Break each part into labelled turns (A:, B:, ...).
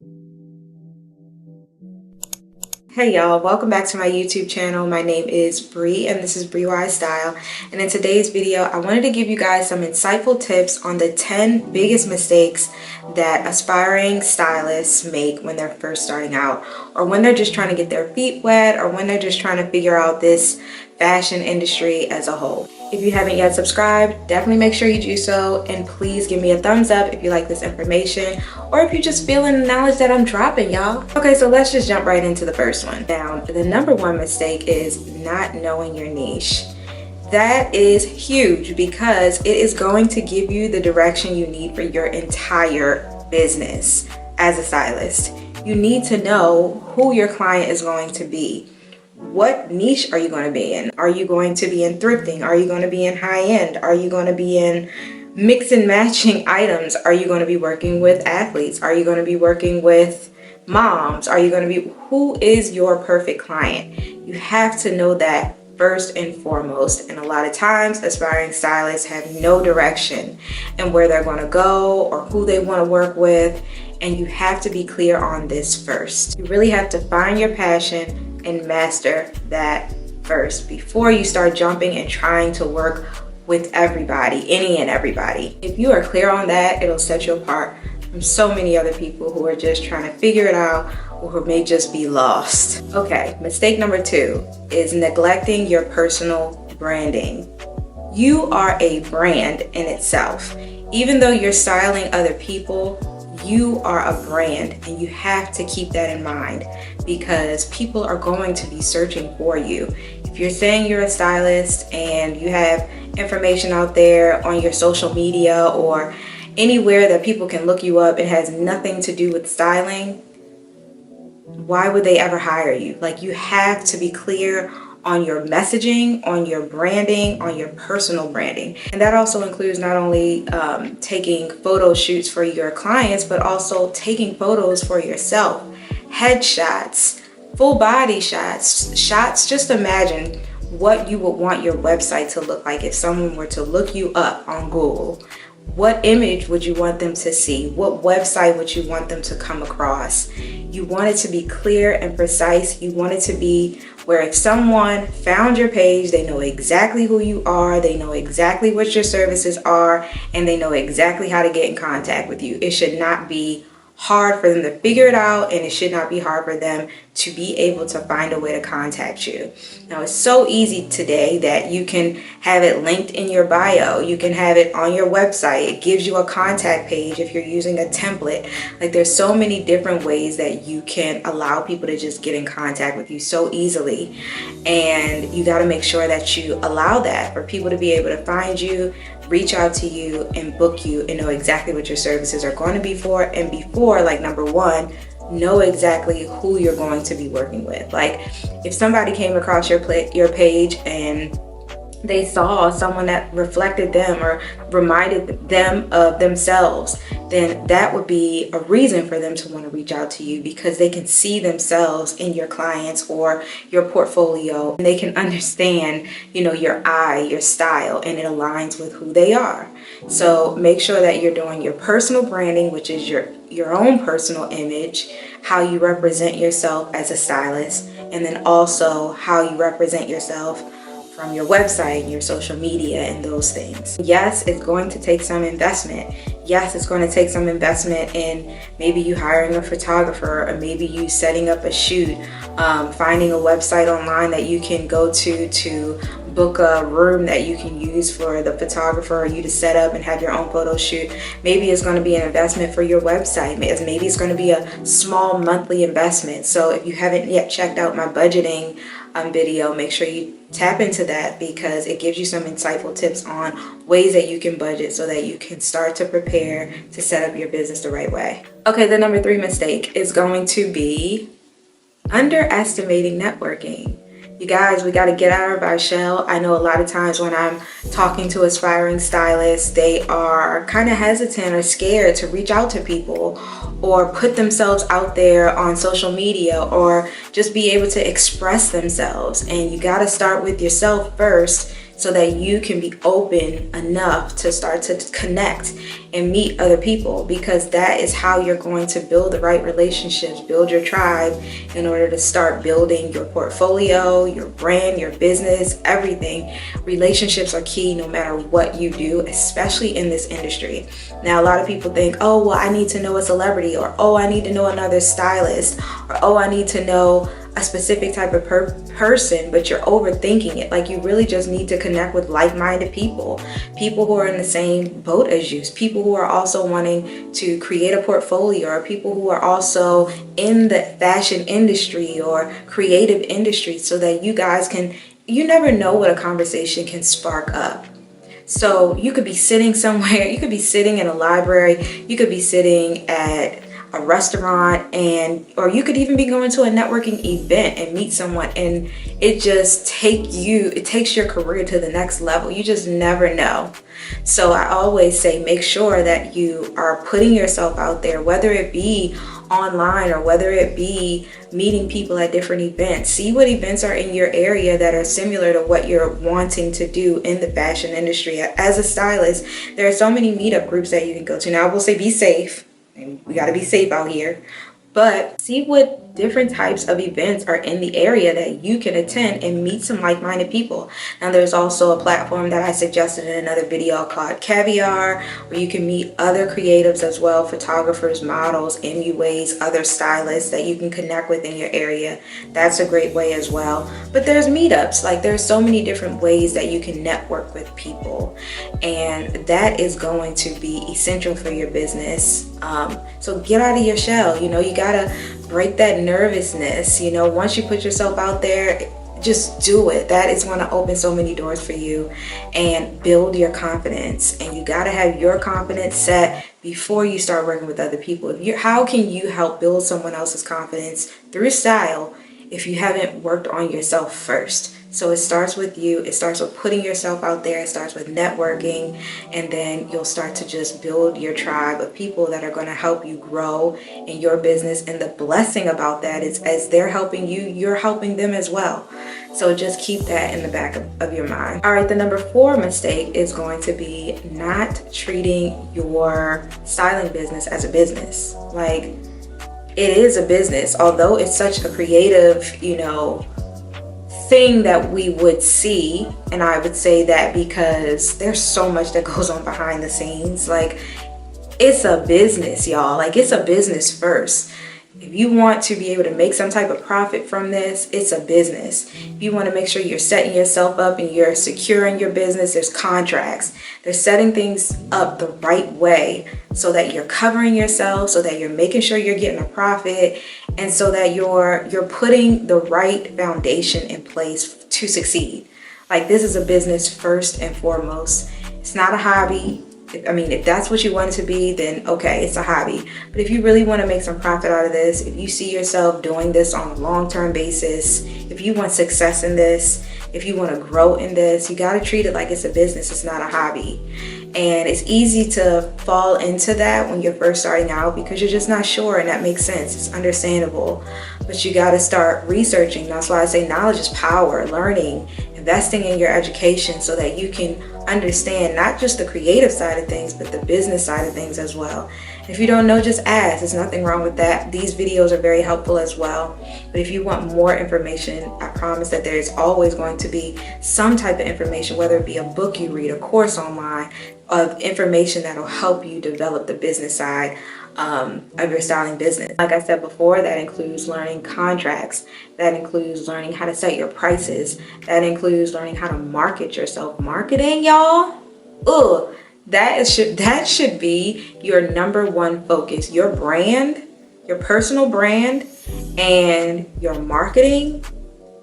A: Hey y'all, welcome back to my YouTube channel. My name is Bree and this is Bree Style. And in today's video, I wanted to give you guys some insightful tips on the 10 biggest mistakes that aspiring stylists make when they're first starting out, or when they're just trying to get their feet wet, or when they're just trying to figure out this fashion industry as a whole. If you haven't yet subscribed, definitely make sure you do so, and please give me a thumbs up if you like this information, or if you're just feeling the knowledge that I'm dropping, y'all. Okay, so let's just jump right into the first one. Now, the number one mistake is not knowing your niche. That is huge because it is going to give you the direction you need for your entire business as a stylist. You need to know who your client is going to be. What niche are you going to be in? Are you going to be in thrifting? Are you going to be in high-end? Are you going to be in mix and matching items? Are you going to be working with athletes? Are you going to be working with moms? Are you going to be, who is your perfect client? You have to know that first and foremost. And a lot of times aspiring stylists have no direction in where they're going to go or who they want to work with. And you have to be clear on this first. You really have to find your passion and master that first before you start jumping and trying to work with everybody, any and everybody. If you are clear on that, it'll set you apart from so many other people who are just trying to figure it out or who may just be lost. Okay, mistake number 2 is neglecting your personal branding. You are a brand in itself. Even though you're styling other people, you are a brand, and you have to keep that in mind because people are going to be searching for you. If you're saying you're a stylist and you have information out there on your social media or anywhere that people can look you up, it has nothing to do with styling, why would they ever hire you? Like, you have to be clear on your messaging, on your branding, on your personal branding. And that also includes not only taking photo shoots for your clients, but also taking photos for yourself. Headshots, full body shots. Just imagine what you would want your website to look like if someone were to look you up on Google. What image would you want them to see? What website would you want them to come across? You want it to be clear and precise. You want it to be where if someone found your page, they know exactly who you are, they know exactly what your services are, and they know exactly how to get in contact with you. It should not be hard for them to figure it out, and it should not be hard for them to be able to find a way to contact you. Now, it's so easy today that you can have it linked in your bio. You can have it on your website. It gives you a contact page if you're using a template. Like, there's so many different ways that you can allow people to just get in contact with you so easily. And you got to make sure that you allow that for people to be able to find you, reach out to you, and book you, and know exactly what your services are going to be for. And before, like, number 1, know exactly who you're going to be working with. Like, if somebody came across your page and they saw someone that reflected them or reminded them of themselves, then that would be a reason for them to want to reach out to you, because they can see themselves in your clients or your portfolio, and they can understand, you know, your eye, your style, and it aligns with who they are. So make sure that you're doing your personal branding, which is your own personal image, how you represent yourself as a stylist, and then also how you represent yourself from your website and your social media and those things. Yes, it's going to take some investment. Yes, it's going to take some investment in maybe you hiring a photographer, or maybe you setting up a shoot, finding a website online that you can go to book a room that you can use for the photographer or you to set up and have your own photo shoot. Maybe it's going to be an investment for your website. Maybe it's going to be a small monthly investment. So if you haven't yet checked out my budgeting video, make sure you tap into that, because it gives you some insightful tips on ways that you can budget so that you can start to prepare to set up your business the right way. Okay, the number 3 mistake is going to be underestimating networking. You guys, we got to get out of our shell. I know a lot of times when I'm talking to aspiring stylists, they are kind of hesitant or scared to reach out to people or put themselves out there on social media or just be able to express themselves. And you got to start with yourself first so that you can be open enough to start to connect and meet other people, because that is how you're going to build the right relationships, build your tribe in order to start building your portfolio, your brand, your business, everything. Relationships are key no matter what you do, especially in this industry. Now, a lot of people think, oh, well, I need to know a celebrity, or oh, I need to know another stylist, or oh, I need to know a specific type of person, but you're overthinking it. Like, you really just need to connect with like-minded people who are in the same boat as you, people who are also wanting to create a portfolio, or people who are also in the fashion industry or creative industry, so that you guys can, you never know what a conversation can spark up. So you could be sitting somewhere, you could be sitting in a library, you could be sitting at a restaurant, or you could even be going to a networking event and meet someone, and it just takes your career to the next level. You just never know. So I always say, make sure that you are putting yourself out there, whether it be online or whether it be meeting people at different events. See what events are in your area that are similar to what you're wanting to do in the fashion industry. As a stylist, there are so many meetup groups that you can go to. Now, I will say, be safe. We got to be safe out here, but see what different types of events are in the area that you can attend and meet some like-minded people. Now, there's also a platform that I suggested in another video called Caviar, where you can meet other creatives as well, photographers, models, MUAs, other stylists that you can connect with in your area. That's a great way as well. But there's meetups. Like, there's so many different ways that you can network with people, and that is going to be essential for your business. So get out of your shell. You gotta break that nervousness. Once you put yourself out there, just do it. That is going to open so many doors for you and build your confidence. And you got to have your confidence set before you start working with other people. How can you help build someone else's confidence through style if you haven't worked on yourself first? So it starts with you. It starts with putting yourself out there. It starts with networking, and then you'll start to just build your tribe of people that are going to help you grow in your business. And the blessing about that is, as they're helping you, you're helping them as well. So just keep that in the back of your mind. All right, the number 4 mistake is going to be not treating your styling business as a business. Like, it is a business, although it's such a creative, thing that we would see. And I would say that because there's so much that goes on behind the scenes. Like, it's a business, y'all. Like, it's a business first. If you want to be able to make some type of profit from this, it's a business. If you want to make sure you're setting yourself up and you're securing your business, there's contracts. They're setting things up the right way so that you're covering yourself, so that you're making sure you're getting a profit, and so that you're putting the right foundation in place to succeed. Like, this is a business first and foremost. It's not a hobby. If that's what you want it to be, then okay, it's a hobby. But if you really want to make some profit out of this, if you see yourself doing this on a long-term basis, if you want success in this, if you want to grow in this, you got to treat it like it's a business. It's not a hobby. And it's easy to fall into that when you're first starting out because you're just not sure, and that makes sense. It's understandable. But you got to start researching. That's why I say knowledge is power. Learning, investing in your education so that you can understand not just the creative side of things, but the business side of things as well. If you don't know, just ask. There's nothing wrong with that. These videos are very helpful as well. But if you want more information, I promise that there's always going to be some type of information, whether it be a book you read, a course online, of information that'll help you develop the business side of your styling business. Like I said before, that includes learning contracts. That includes learning how to set your prices. That includes learning how to market yourself. Marketing, y'all. That should be your number one focus. Your brand, your personal brand, and your marketing.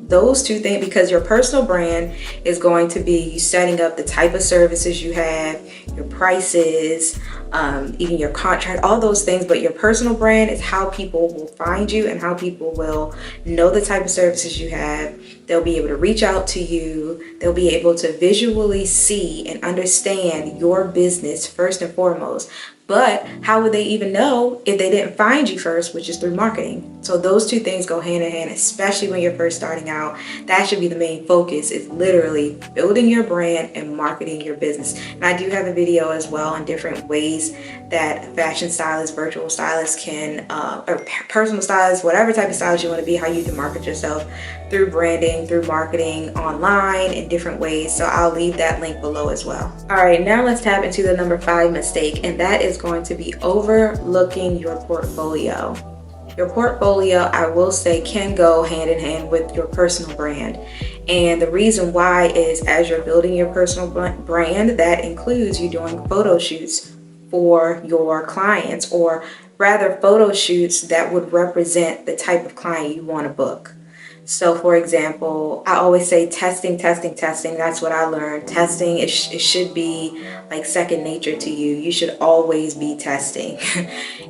A: Those two things, because your personal brand is going to be you setting up the type of services you have, your prices, even your contract, all those things. But your personal brand is how people will find you and how people will know the type of services you have. They'll be able to reach out to you. They'll be able to visually see and understand your business first and foremost. But how would they even know if they didn't find you first, which is through marketing? So those two things go hand in hand, especially when you're first starting out. That should be the main focus, is literally building your brand and marketing your business. And I do have a video as well on different ways that fashion stylists, virtual stylists can, or personal stylists, whatever type of stylist you want to be, how you can market yourself through branding, through marketing online in different ways. So I'll leave that link below as well. All right, now let's tap into the number 5 mistake, and that is going to be overlooking your portfolio. Your portfolio, I will say, can go hand in hand with your personal brand. And the reason why is, as you're building your personal brand, that includes you doing photo shoots for your clients, or rather photo shoots that would represent the type of client you want to book. So for example, I always say testing. That's what I learned. Testing, it should be like second nature to you. You should always be testing.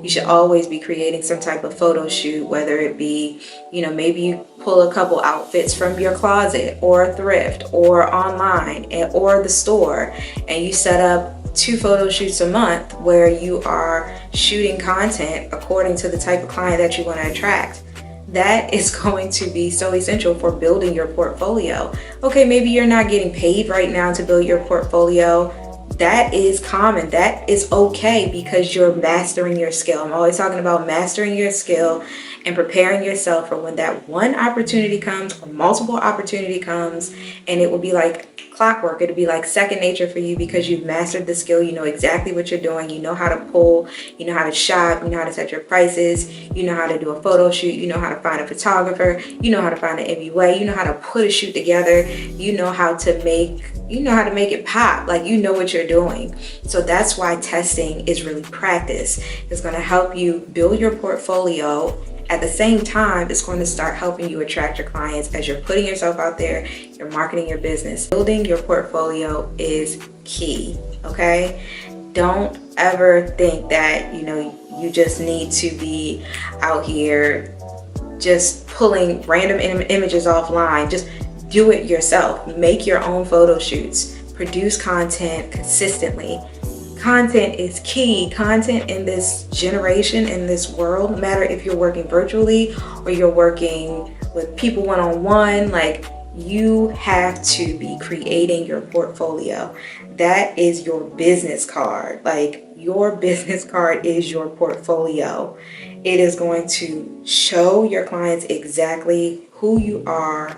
A: You should always be creating some type of photo shoot, whether it be, maybe you pull a couple outfits from your closet or thrift or online or the store, and you set up 2 photo shoots a month where you are shooting content according to the type of client that you want to attract. That is going to be so essential for building your portfolio. Okay, maybe you're not getting paid right now to build your portfolio. That is common. That is okay, because you're mastering your skill. I'm always talking about mastering your skill and preparing yourself for when that one opportunity comes or multiple opportunity comes, and it will be like clockwork. It'll be like second nature for you because you've mastered the skill. You know exactly what you're doing. You know how to pull, you know how to shop, you know how to set your prices, you know how to do a photo shoot, you know how to find a photographer, you know how to find an MUA, you know how to put a shoot together, you know how to make it pop. Like, you know what you're doing. So that's why testing is really practice. It's going to help you build your portfolio. At the same time, it's going to start helping you attract your clients as you're putting yourself out there, you're marketing your business. Building your portfolio is key, okay? Don't ever think that, you just need to be out here just pulling random images offline. Just do it yourself. Make your own photo shoots. Produce content consistently. Content is key. Content in this generation, in this world, no matter if you're working virtually or you're working with people one-on-one, like, you have to be creating your portfolio. That is your business card. Like, your business card is your portfolio. It is going to show your clients exactly who you are,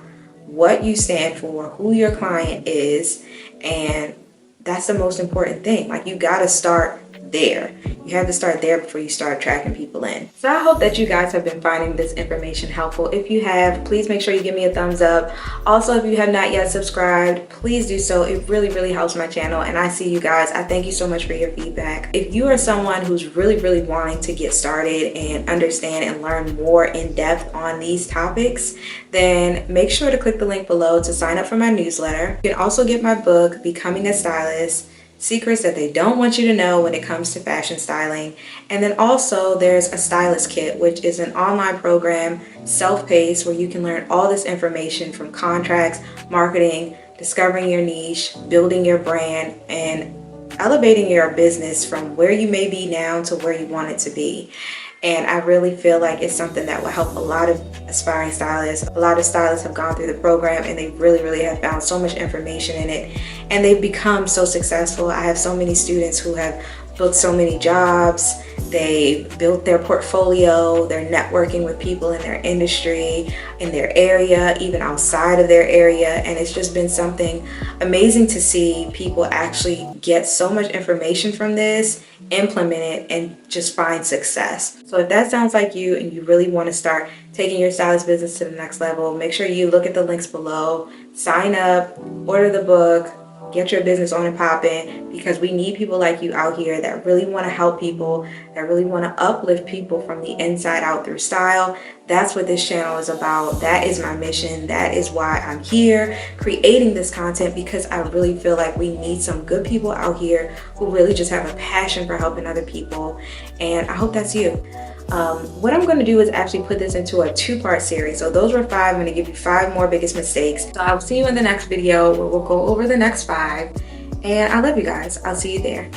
A: what you stand for, who your client is, and that's the most important thing. Like, you gotta start there. You have to start there before you start attracting people in. So I hope that you guys have been finding this information helpful. If you have, please make sure you give me a thumbs up. Also, if you have not yet subscribed, please do so. It really, really helps my channel, and I see you guys. I thank you so much for your feedback. If you are someone who's really, really wanting to get started and understand and learn more in depth on these topics, then make sure to click the link below to sign up for my newsletter. You can also get my book, Becoming a Stylist: Secrets That They Don't Want You to Know When It Comes to Fashion Styling. And then also there's a Stylist Kit, which is an online program, self-paced, where you can learn all this information from contracts, marketing, discovering your niche, building your brand, and elevating your business from where you may be now to where you want it to be. And I really feel like it's something that will help a lot of aspiring stylists. A lot of stylists have gone through the program and they really, really have found so much information in it. And they've become so successful. I have so many students who have booked so many jobs. They built their portfolio. They're networking with people in their industry, in their area, even outside of their area. And it's just been something amazing to see people actually get so much information from this, implement it, and just find success. So if that sounds like you and you really want to start taking your stylist business to the next level, make sure you look at the links below, sign up, order the book, get your business on and popping, because we need people like you out here that really want to help people, that really want to uplift people from the inside out through style. That's what this channel is about. That is my mission. That is why I'm here creating this content, because I really feel like we need some good people out here who really just have a passion for helping other people. And I hope that's you. What I'm going to do is actually put this into a 2-part series. So those were 5. I'm going to give you 5 more biggest mistakes. So I'll see you in the next video where we'll go over the next 5. And I love you guys. I'll see you there.